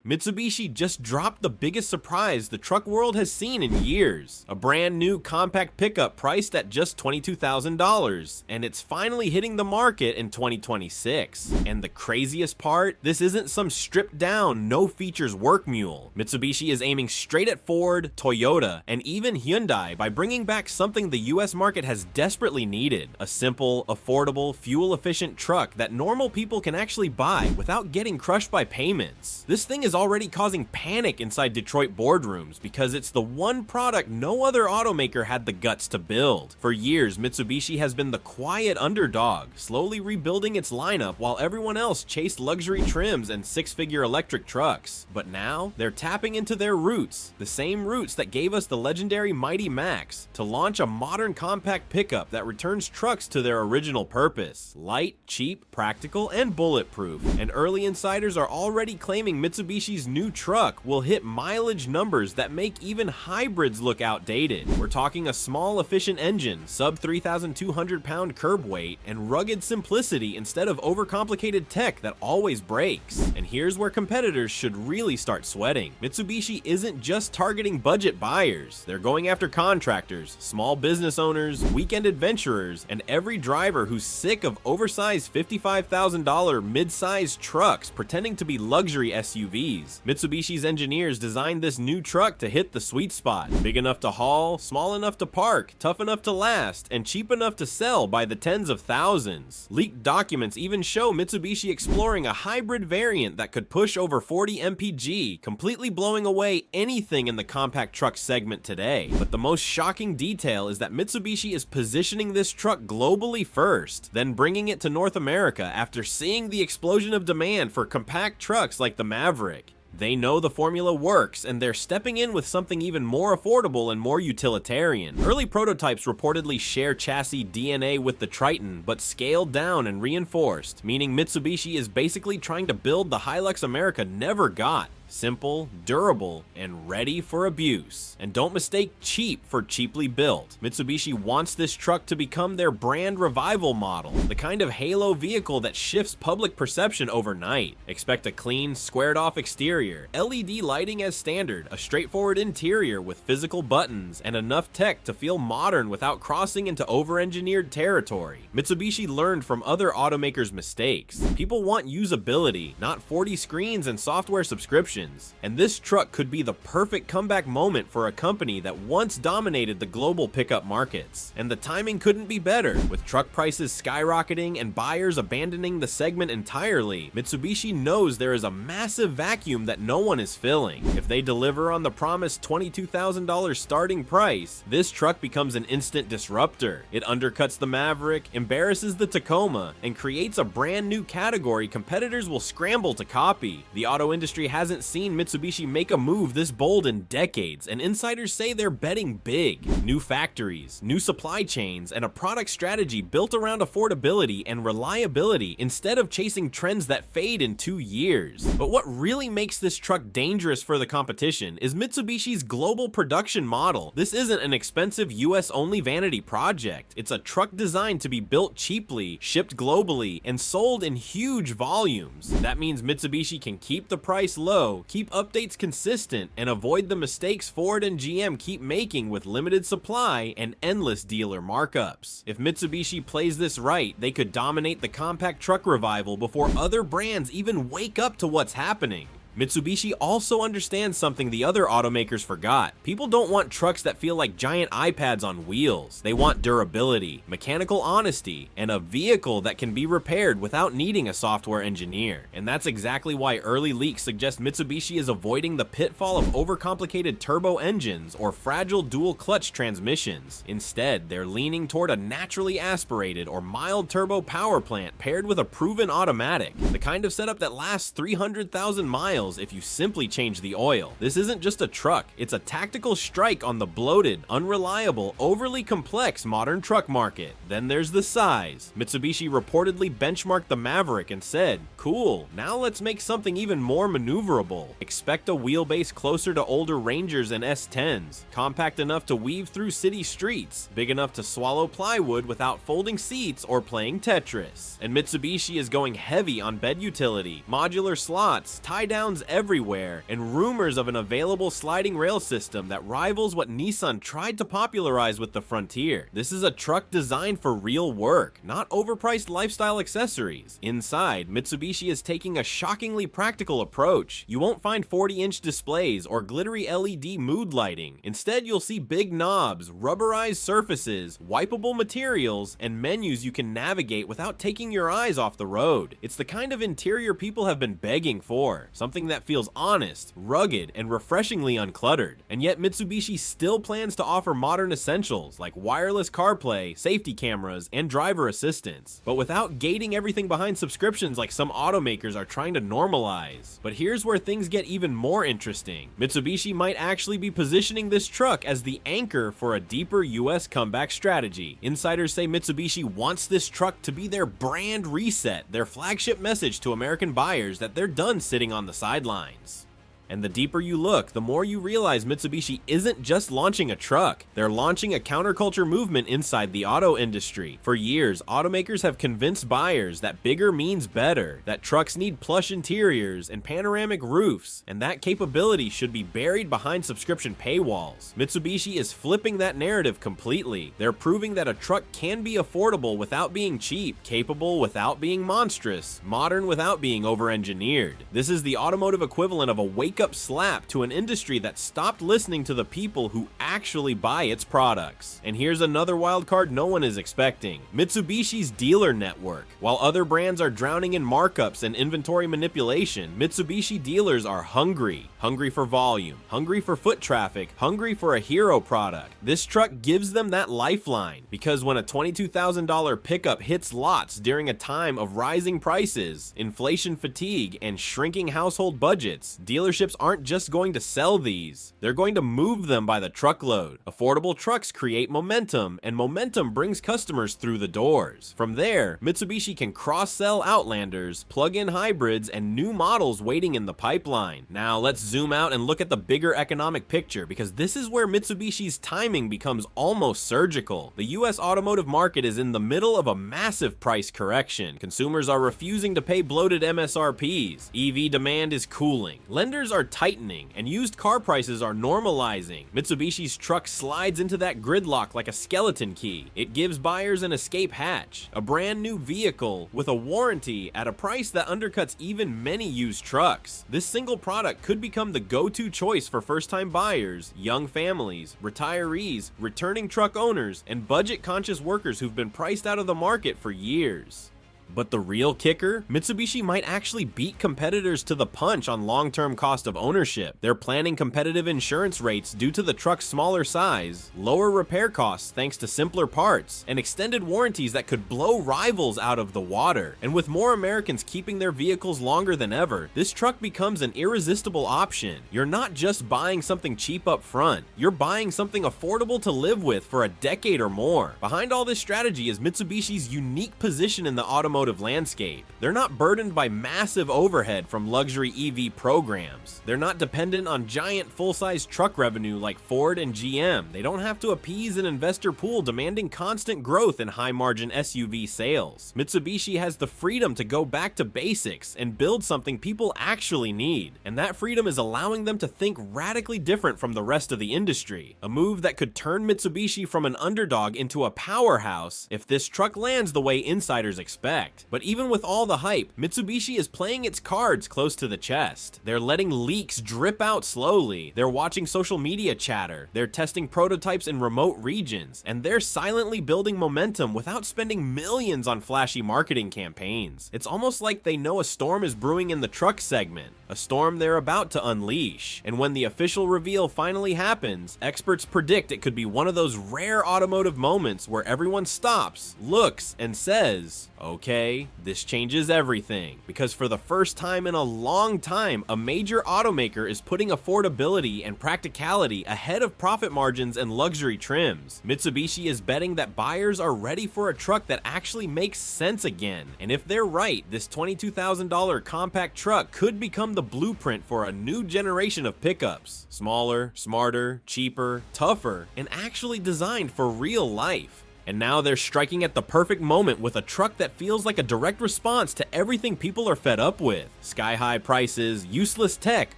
Mitsubishi just dropped the biggest surprise the truck world has seen in years. A brand new compact pickup priced at just $22,000, and it's finally hitting the market in 2026. And the craziest part? This isn't some stripped down, no features work mule. Mitsubishi is aiming straight at Ford, Toyota, and even Hyundai by bringing back something the US market has desperately needed. A simple, affordable, fuel-efficient truck that normal people can actually buy without getting crushed by payments. This thing is already causing panic inside Detroit boardrooms because it's the one product no other automaker had the guts to build. For years, Mitsubishi has been the quiet underdog, slowly rebuilding its lineup while everyone else chased luxury trims and six-figure electric trucks. But now, they're tapping into their roots, the same roots that gave us the legendary Mighty Max, to launch a modern compact pickup that returns trucks to their original purpose: light, cheap, practical, and bulletproof. And early insiders are already claiming Mitsubishi's new truck will hit mileage numbers that make even hybrids look outdated. We're talking a small, efficient engine, sub 3,200 pound curb weight, and rugged simplicity instead of overcomplicated tech that always breaks. And here's where competitors should really start sweating. Mitsubishi isn't just targeting budget buyers. They're going after contractors, small business owners, weekend adventurers, and every driver who's sick of oversized $55,000 mid-sized trucks pretending to be luxury SUVs. Mitsubishi's engineers designed this new truck to hit the sweet spot. Big enough to haul, small enough to park, tough enough to last, and cheap enough to sell by the tens of thousands. Leaked documents even show Mitsubishi exploring a hybrid variant that could push over 40 mpg, completely blowing away anything in the compact truck segment today. But the most shocking detail is that Mitsubishi is positioning this truck globally first, then bringing it to North America after seeing the explosion of demand for compact trucks like the Maverick. They know the formula works, and they're stepping in with something even more affordable and more utilitarian. Early prototypes reportedly share chassis DNA with the Triton, but scaled down and reinforced, meaning Mitsubishi is basically trying to build the Hilux America never got. Simple, durable, and ready for abuse. And don't mistake cheap for cheaply built. Mitsubishi wants this truck to become their brand revival model, the kind of halo vehicle that shifts public perception overnight. Expect a clean, squared-off exterior, LED lighting as standard, a straightforward interior with physical buttons, and enough tech to feel modern without crossing into over-engineered territory. Mitsubishi learned from other automakers' mistakes. People want usability, not 40 screens and software subscriptions. And this truck could be the perfect comeback moment for a company that once dominated the global pickup markets. And the timing couldn't be better. With truck prices skyrocketing and buyers abandoning the segment entirely, Mitsubishi knows there is a massive vacuum that no one is filling. If they deliver on the promised $22,000 starting price, this truck becomes an instant disruptor. It undercuts the Maverick, embarrasses the Tacoma, and creates a brand new category competitors will scramble to copy. The auto industry hasn't seen Mitsubishi make a move this bold in decades, and insiders say they're betting big. New factories, new supply chains, and a product strategy built around affordability and reliability instead of chasing trends that fade in 2 years. But what really makes this truck dangerous for the competition is Mitsubishi's global production model. This isn't an expensive US-only vanity project. It's a truck designed to be built cheaply, shipped globally, and sold in huge volumes. That means Mitsubishi can keep the price low, keep updates consistent, and avoid the mistakes Ford and GM keep making with limited supply and endless dealer markups. If Mitsubishi plays this right, they could dominate the compact truck revival before other brands even wake up to what's happening. Mitsubishi also understands something the other automakers forgot. People don't want trucks that feel like giant iPads on wheels. They want durability, mechanical honesty, and a vehicle that can be repaired without needing a software engineer. And that's exactly why early leaks suggest Mitsubishi is avoiding the pitfall of overcomplicated turbo engines or fragile dual clutch transmissions. Instead, they're leaning toward a naturally aspirated or mild turbo power plant paired with a proven automatic, the kind of setup that lasts 300,000 miles if you simply change the oil. This isn't just a truck, it's a tactical strike on the bloated, unreliable, overly complex modern truck market. Then there's the size. Mitsubishi reportedly benchmarked the Maverick and said, "Cool, now let's make something even more maneuverable. Expect a wheelbase closer to older Rangers and S10s, compact enough to weave through city streets, big enough to swallow plywood without folding seats or playing Tetris." And Mitsubishi is going heavy on bed utility, modular slots, tie-downs, cams everywhere, and rumors of an available sliding rail system that rivals what Nissan tried to popularize with the Frontier. This is a truck designed for real work, not overpriced lifestyle accessories. Inside, Mitsubishi is taking a shockingly practical approach. You won't find 40-inch displays or glittery LED mood lighting. Instead, you'll see big knobs, rubberized surfaces, wipeable materials, and menus you can navigate without taking your eyes off the road. It's the kind of interior people have been begging for, something that feels honest, rugged, and refreshingly uncluttered. And yet Mitsubishi still plans to offer modern essentials like wireless CarPlay, safety cameras, and driver assistance, but without gating everything behind subscriptions like some automakers are trying to normalize. But here's where things get even more interesting. Mitsubishi might actually be positioning this truck as the anchor for a deeper US comeback strategy. Insiders say Mitsubishi wants this truck to be their brand reset, their flagship message to American buyers that they're done sitting on the sidelines. And the deeper you look, the more you realize Mitsubishi isn't just launching a truck. They're launching a counterculture movement inside the auto industry. For years, automakers have convinced buyers that bigger means better, that trucks need plush interiors and panoramic roofs, and that capability should be buried behind subscription paywalls. Mitsubishi is flipping that narrative completely. They're proving that a truck can be affordable without being cheap, capable without being monstrous, modern without being over-engineered. This is the automotive equivalent of a wake-up slap to an industry that stopped listening to the people who actually buy its products. And here's another wild card no one is expecting: Mitsubishi's dealer network. While other brands are drowning in markups and inventory manipulation, Mitsubishi dealers are hungry for volume, hungry for foot traffic, hungry for a hero product. This truck gives them that lifeline, because when a $22,000 pickup hits lots during a time of rising prices, inflation fatigue, and shrinking household budgets, dealerships aren't just going to sell these, they're going to move them by the truckload. Affordable trucks create momentum, and momentum brings customers through the doors. From there, Mitsubishi can cross-sell Outlanders, plug-in hybrids, and new models waiting in the pipeline. Now let's zoom out and look at the bigger economic picture, because this is where Mitsubishi's timing becomes almost surgical. The US automotive market is in the middle of a massive price correction. Consumers are refusing to pay bloated MSRPs. EV demand is cooling. Lenders are tightening, and used car prices are normalizing. Mitsubishi's truck slides into that gridlock like a skeleton key. It gives buyers an escape hatch, a brand new vehicle with a warranty at a price that undercuts even many used trucks. This single product could become the go-to choice for first-time buyers, young families, retirees, returning truck owners, and budget-conscious workers who've been priced out of the market for years. But the real kicker? Mitsubishi might actually beat competitors to the punch on long-term cost of ownership. They're planning competitive insurance rates due to the truck's smaller size, lower repair costs thanks to simpler parts, and extended warranties that could blow rivals out of the water. And with more Americans keeping their vehicles longer than ever, this truck becomes an irresistible option. You're not just buying something cheap up front, you're buying something affordable to live with for a decade or more. Behind all this strategy is Mitsubishi's unique position in the automotive landscape. They're not burdened by massive overhead from luxury EV programs. They're not dependent on giant full-size truck revenue like Ford and GM. They don't have to appease an investor pool demanding constant growth in high-margin SUV sales. Mitsubishi has the freedom to go back to basics and build something people actually need. And that freedom is allowing them to think radically different from the rest of the industry. A move that could turn Mitsubishi from an underdog into a powerhouse if this truck lands the way insiders expect. But even with all the hype, Mitsubishi is playing its cards close to the chest. They're letting leaks drip out slowly. They're watching social media chatter. They're testing prototypes in remote regions. And they're silently building momentum without spending millions on flashy marketing campaigns. It's almost like they know a storm is brewing in the truck segment, a storm they're about to unleash. And when the official reveal finally happens, experts predict it could be one of those rare automotive moments where everyone stops, looks, and says, okay, this changes everything. Because for the first time in a long time, a major automaker is putting affordability and practicality ahead of profit margins and luxury trims. Mitsubishi is betting that buyers are ready for a truck that actually makes sense again. And if they're right, this $22,000 compact truck could become the blueprint for a new generation of pickups. Smaller, smarter, cheaper, tougher, and actually designed for real life. And now they're striking at the perfect moment with a truck that feels like a direct response to everything people are fed up with. Sky-high prices, useless tech,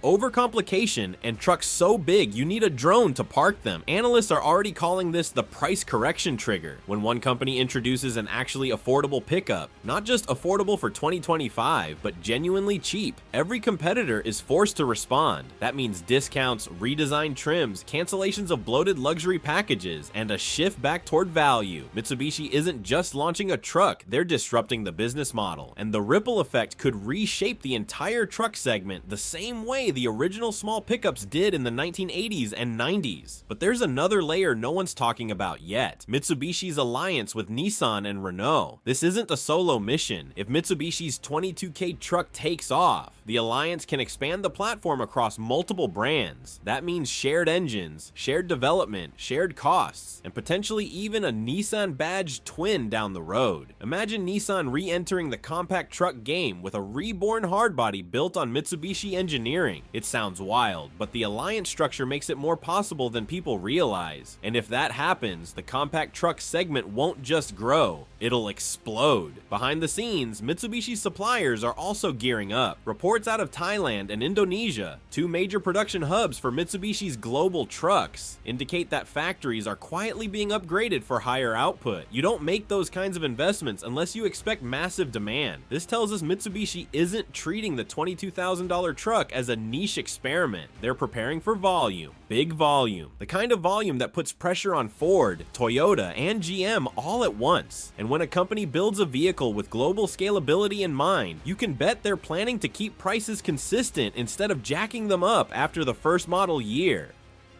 overcomplication, and trucks so big you need a drone to park them. Analysts are already calling this the price correction trigger, when one company introduces an actually affordable pickup. Not just affordable for 2025, but genuinely cheap. Every competitor is forced to respond. That means discounts, redesigned trims, cancellations of bloated luxury packages, and a shift back toward value. Mitsubishi isn't just launching a truck, they're disrupting the business model, and the ripple effect could reshape the entire truck segment the same way the original small pickups did in the 1980s and 90s. But there's another layer no one's talking about yet: Mitsubishi's alliance with Nissan and Renault. This isn't a solo mission. If Mitsubishi's 22K truck takes off, the alliance can expand the platform across multiple brands. That means shared engines, shared development, shared costs, and potentially even a Nissan badged twin down the road. Imagine Nissan re-entering the compact truck game with a reborn hardbody built on Mitsubishi engineering. It sounds wild, but the alliance structure makes it more possible than people realize. And if that happens, the compact truck segment won't just grow, it'll explode. Behind the scenes, Mitsubishi suppliers are also gearing up. Reports out of Thailand and Indonesia, two major production hubs for Mitsubishi's global trucks, indicate that factories are quietly being upgraded for higher output. You don't make those kinds of investments unless you expect massive demand. This tells us Mitsubishi isn't treating the $22,000 truck as a niche experiment. They're preparing for volume. Big volume. The kind of volume that puts pressure on Ford, Toyota, and GM all at once. And when a company builds a vehicle with global scalability in mind, you can bet they're planning to keep prices consistent instead of jacking them up after the first model year.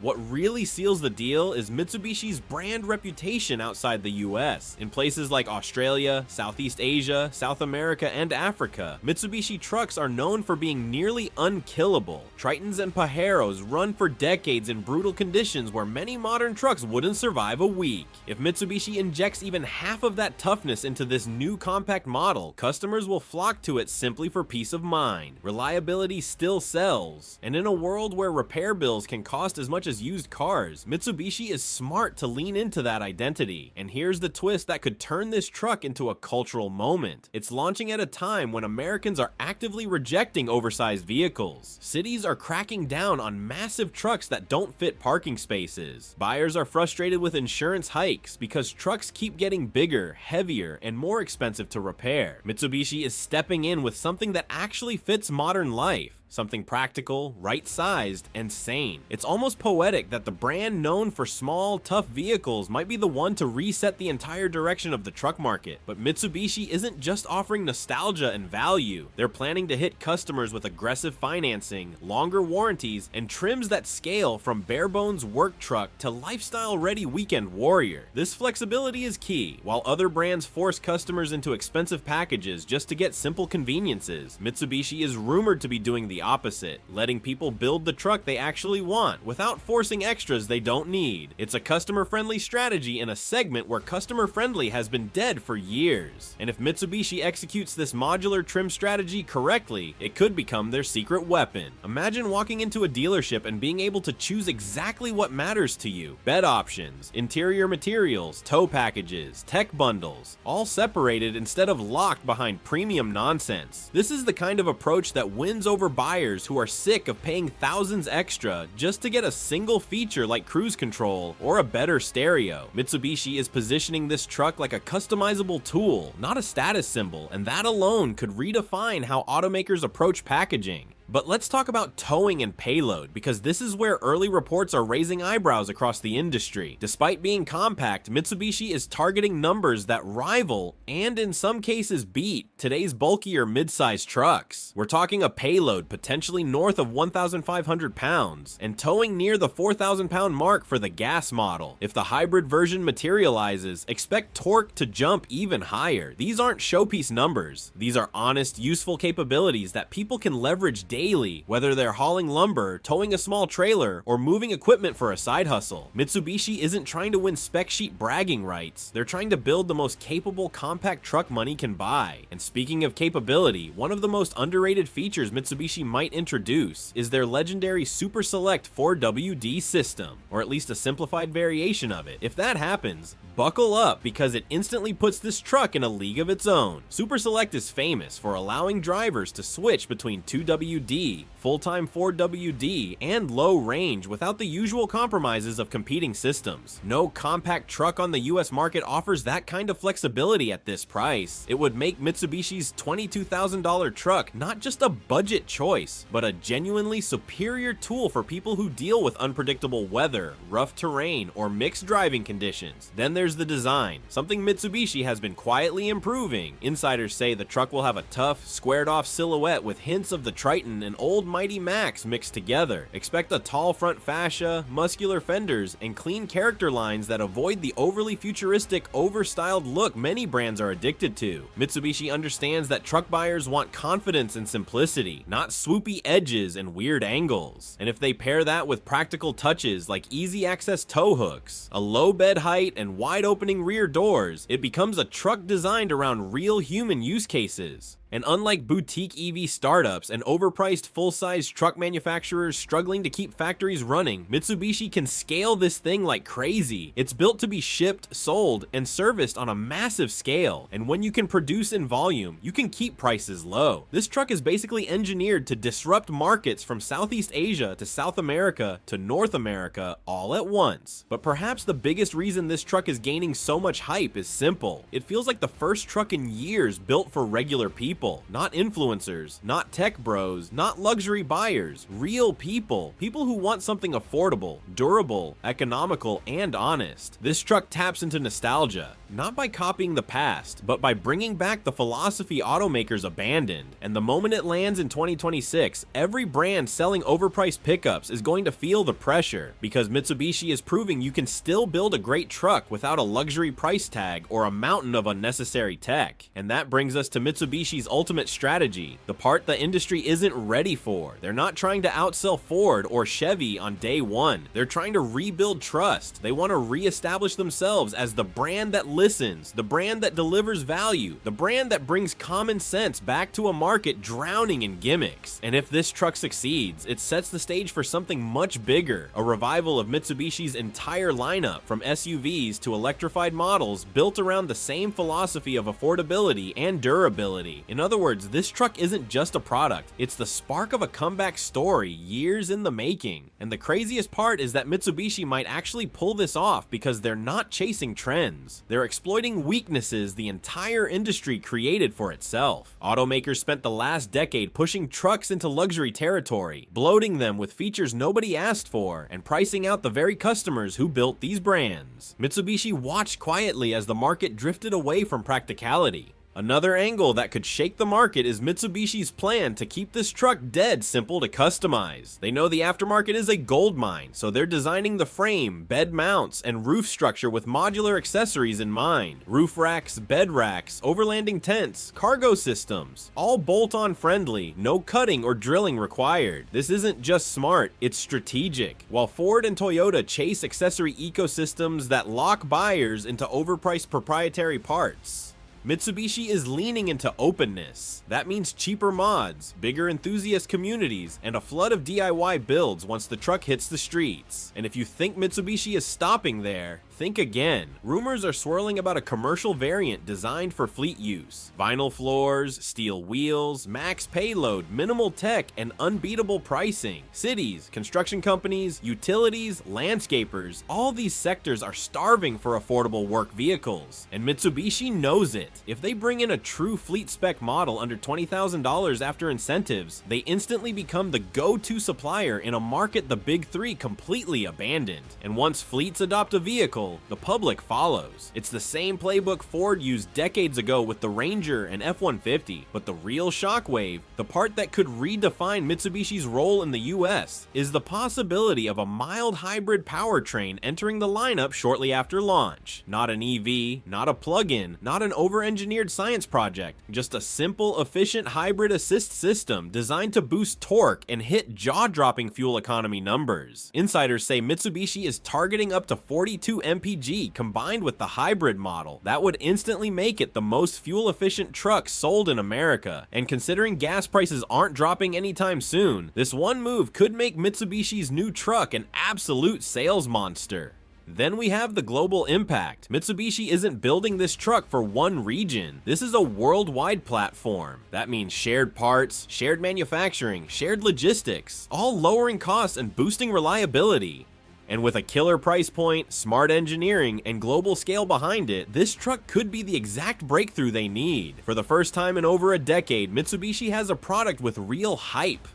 What really seals the deal is Mitsubishi's brand reputation outside the US. In places like Australia, Southeast Asia, South America, and Africa, Mitsubishi trucks are known for being nearly unkillable. Tritons and Pajeros run for decades in brutal conditions where many modern trucks wouldn't survive a week. If Mitsubishi injects even half of that toughness into this new compact model, customers will flock to it simply for peace of mind. Reliability still sells, and in a world where repair bills can cost as much as used cars, Mitsubishi is smart to lean into that identity. And here's the twist that could turn this truck into a cultural moment. It's launching at a time when Americans are actively rejecting oversized vehicles. Cities are cracking down on massive trucks that don't fit parking spaces. Buyers are frustrated with insurance hikes because trucks keep getting bigger, heavier, and more expensive to repair. Mitsubishi is stepping in with something that actually fits modern life. Something practical, right-sized, and sane. It's almost poetic that the brand known for small, tough vehicles might be the one to reset the entire direction of the truck market. But Mitsubishi isn't just offering nostalgia and value. They're planning to hit customers with aggressive financing, longer warranties, and trims that scale from bare-bones work truck to lifestyle-ready weekend warrior. This flexibility is key. While other brands force customers into expensive packages just to get simple conveniences, Mitsubishi is rumored to be doing the opposite, letting people build the truck they actually want without forcing extras they don't need. It's a customer-friendly strategy in a segment where customer-friendly has been dead for years. And if Mitsubishi executes this modular trim strategy correctly, it could become their secret weapon. Imagine walking into a dealership and being able to choose exactly what matters to you. Bed options, interior materials, tow packages, tech bundles, all separated instead of locked behind premium nonsense. This is the kind of approach that wins over buyers who are sick of paying thousands extra just to get a single feature like cruise control or a better stereo. Mitsubishi is positioning this truck like a customizable tool, not a status symbol, and that alone could redefine how automakers approach packaging. But let's talk about towing and payload, because this is where early reports are raising eyebrows across the industry. Despite being compact, Mitsubishi is targeting numbers that rival, and in some cases beat, today's bulkier mid-size trucks. We're talking a payload potentially north of 1,500 pounds, and towing near the 4,000 pound mark for the gas model. If the hybrid version materializes, expect torque to jump even higher. These aren't showpiece numbers. These are honest, useful capabilities that people can leverage daily daily, whether they're hauling lumber, towing a small trailer, or moving equipment for a side hustle. Mitsubishi isn't trying to win spec sheet bragging rights, they're trying to build the most capable compact truck money can buy. And speaking of capability, one of the most underrated features Mitsubishi might introduce is their legendary Super Select 4WD system, or at least a simplified variation of it. If that happens, buckle up, because it instantly puts this truck in a league of its own. Super Select is famous for allowing drivers to switch between 2WD, full-time 4WD, and low range without the usual compromises of competing systems. No compact truck on the US market offers that kind of flexibility at this price. It would make Mitsubishi's $22,000 truck not just a budget choice, but a genuinely superior tool for people who deal with unpredictable weather, rough terrain, or mixed driving conditions. Then there's the design, something Mitsubishi has been quietly improving. Insiders say the truck will have a tough, squared-off silhouette with hints of the Triton and old Mighty Max mixed together. Expect a tall front fascia, muscular fenders, and clean character lines that avoid the overly futuristic, over-styled look many brands are addicted to. Mitsubishi understands that truck buyers want confidence and simplicity, not swoopy edges and weird angles. And if they pair that with practical touches like easy access tow hooks, a low bed height, and wide opening rear doors, it becomes a truck designed around real human use cases. And unlike boutique EV startups and overpriced full-size truck manufacturers struggling to keep factories running, Mitsubishi can scale this thing like crazy. It's built to be shipped, sold, and serviced on a massive scale, and when you can produce in volume, you can keep prices low. This truck is basically engineered to disrupt markets from Southeast Asia to South America to North America all at once. But perhaps the biggest reason this truck is gaining so much hype is simple. It feels like the first truck in years built for regular people. Not influencers, not tech bros, not luxury buyers, real people. People who want something affordable, durable, economical, and honest. This truck taps into nostalgia, not by copying the past, but by bringing back the philosophy automakers abandoned. And the moment it lands in 2026, every brand selling overpriced pickups is going to feel the pressure, because Mitsubishi is proving you can still build a great truck without a luxury price tag or a mountain of unnecessary tech. And that brings us to Mitsubishi's ultimate strategy, the part the industry isn't ready for. They're not trying to outsell Ford or Chevy on day one. They're trying to rebuild trust. They want to reestablish themselves as the brand that listens, the brand that delivers value, the brand that brings common sense back to a market drowning in gimmicks. And if this truck succeeds, it sets the stage for something much bigger, a revival of Mitsubishi's entire lineup, from SUVs to electrified models built around the same philosophy of affordability and durability. In other words, this truck isn't just a product, it's the spark of a comeback story years in the making. And the craziest part is that Mitsubishi might actually pull this off because they're not chasing trends. They're exploiting weaknesses the entire industry created for itself. Automakers spent the last decade pushing trucks into luxury territory, bloating them with features nobody asked for, and pricing out the very customers who built these brands. Mitsubishi watched quietly as the market drifted away from practicality. Another angle that could shake the market is Mitsubishi's plan to keep this truck dead simple to customize. They know the aftermarket is a goldmine, so they're designing the frame, bed mounts, and roof structure with modular accessories in mind. Roof racks, bed racks, overlanding tents, cargo systems, all bolt-on friendly, no cutting or drilling required. This isn't just smart, it's strategic. While Ford and Toyota chase accessory ecosystems that lock buyers into overpriced proprietary parts, Mitsubishi is leaning into openness. That means cheaper mods, bigger enthusiast communities, and a flood of DIY builds once the truck hits the streets. And if you think Mitsubishi is stopping there, think again. Rumors are swirling about a commercial variant designed for fleet use. Vinyl floors, steel wheels, max payload, minimal tech, and unbeatable pricing. Cities, construction companies, utilities, landscapers, all these sectors are starving for affordable work vehicles, and Mitsubishi knows it. If they bring in a true fleet spec model under $20,000 after incentives, they instantly become the go-to supplier in a market the big three completely abandoned. And once fleets adopt a vehicle, appeal, the public follows. It's the same playbook Ford used decades ago with the Ranger and F-150, but the real shockwave, the part that could redefine Mitsubishi's role in the US, is the possibility of a mild hybrid powertrain entering the lineup shortly after launch. Not an EV, not a plug-in, not an over-engineered science project, just a simple, efficient hybrid assist system designed to boost torque and hit jaw-dropping fuel economy numbers. Insiders say Mitsubishi is targeting up to 42 mpg combined with the hybrid model. That would instantly make it the most fuel-efficient truck sold in America, and considering gas prices aren't dropping anytime soon, this one move could make Mitsubishi's new truck an absolute sales monster. Then we have the global impact. Mitsubishi isn't building this truck for one region. This is a worldwide platform. That means shared parts, shared manufacturing, shared logistics, all lowering costs and boosting reliability. And with a killer price point, smart engineering, and global scale behind it, this truck could be the exact breakthrough they need. For the first time in over a decade, Mitsubishi has a product with real hype.